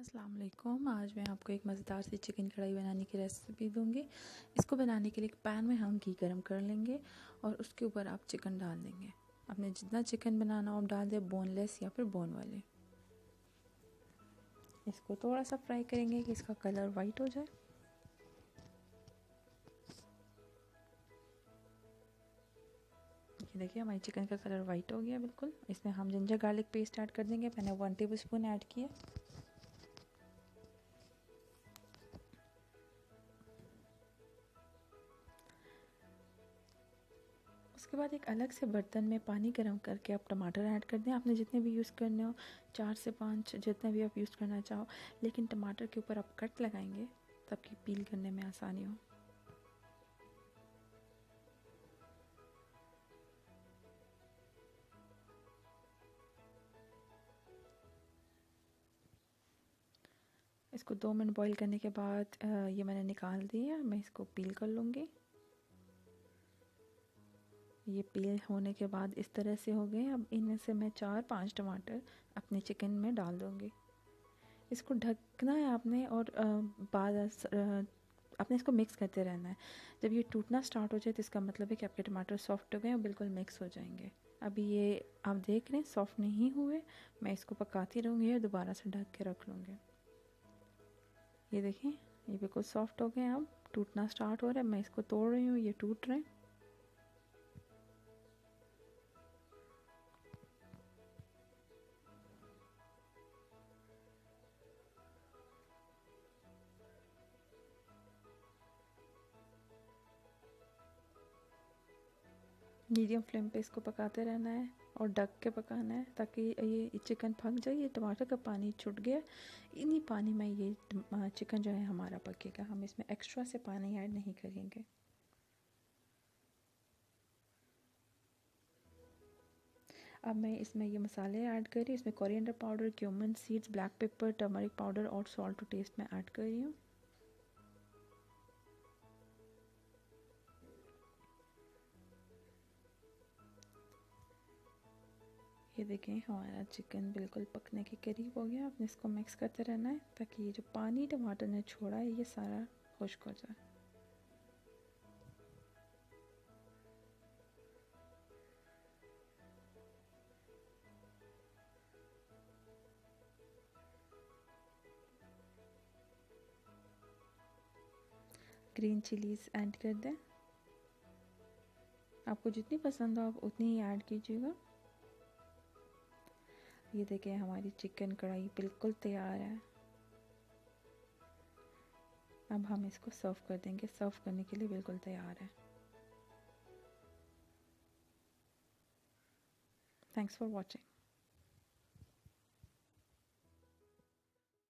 अस्सलाम वालेकुम। आज मैं आपको एक मज़ेदार सी चिकन कढ़ाई बनाने की रेसिपी दूंगी। इसको बनाने के लिए एक पैन में हम घी गरम कर लेंगे और उसके ऊपर आप चिकन डाल देंगे। आपने जितना चिकन बनाना हो आप डाल दें, बोनलेस या फिर बोन वाले। इसको थोड़ा सा फ्राई करेंगे कि इसका कलर वाइट हो जाए। ये देखिए हमारी चिकन का कलर वाइट हो गया बिल्कुल। इसमें हम जिंजर गार्लिक पेस्ट ऐड कर देंगे। मैंने 1 टेबलस्पून ऐड किया। उसके बाद एक अलग से बर्तन में पानी गर्म करके आप टमाटर ऐड कर दें। आपने जितने भी यूज़ करने हो, 4 से 5 जितने भी आप यूज़ करना चाहो, लेकिन टमाटर के ऊपर आप कट लगाएंगे ताकि पील करने में आसानी हो। इसको 2 मिनट बॉईल करने के बाद ये मैंने निकाल दिया। मैं इसको पील कर लूँगी। ये पील होने के बाद इस तरह से हो गए। अब इनमें से मैं 4-5 टमाटर अपने चिकन में डाल दूँगी। इसको ढकना है आपने और आपने इसको मिक्स करते रहना है। जब ये टूटना स्टार्ट हो जाए तो इसका मतलब है कि आपके टमाटर सॉफ्ट हो गए और बिल्कुल मिक्स हो जाएंगे। अभी ये आप देख रहे हैं सॉफ्ट नहीं हुए। मैं इसको पकाती रहूँगी और दोबारा से ढक के रख लूँगी। ये देखें ये बिल्कुल सॉफ्ट हो गए। अब टूटना स्टार्ट हो रहा है। मैं इसको तोड़ रही हूँ, ये टूट रहे हैं। मीडियम फ्लेम पे इसको पकाते रहना है और ढक के पकाना है ताकि ये चिकन पक जाए। ये टमाटर का पानी छूट गया, इन्हीं पानी में ये चिकन जो है हमारा पकेगा। हम इसमें एक्स्ट्रा से पानी ऐड नहीं करेंगे। अब मैं इसमें ये मसाले ऐड कर रही हूँ। इसमें coriander powder, cumin seeds, black pepper, turmeric powder और सॉल्ट टू टेस्ट में ऐड कर रही हूँ। ये देखें हमारा चिकन बिल्कुल पकने के करीब हो गया। आपने इसको मिक्स करते रहना है ताकि ये जो पानी टमाटर ने छोड़ा है ये सारा खुश्क हो जाए। ग्रीन चिलीज ऐड कर दें। आपको जितनी पसंद हो आप उतनी ही ऐड कीजिएगा। ये देखिए हमारी चिकन कढ़ाई बिल्कुल तैयार है। अब हम इसको सर्व कर देंगे। सर्व करने के लिए बिल्कुल तैयार है। Thanks for watching.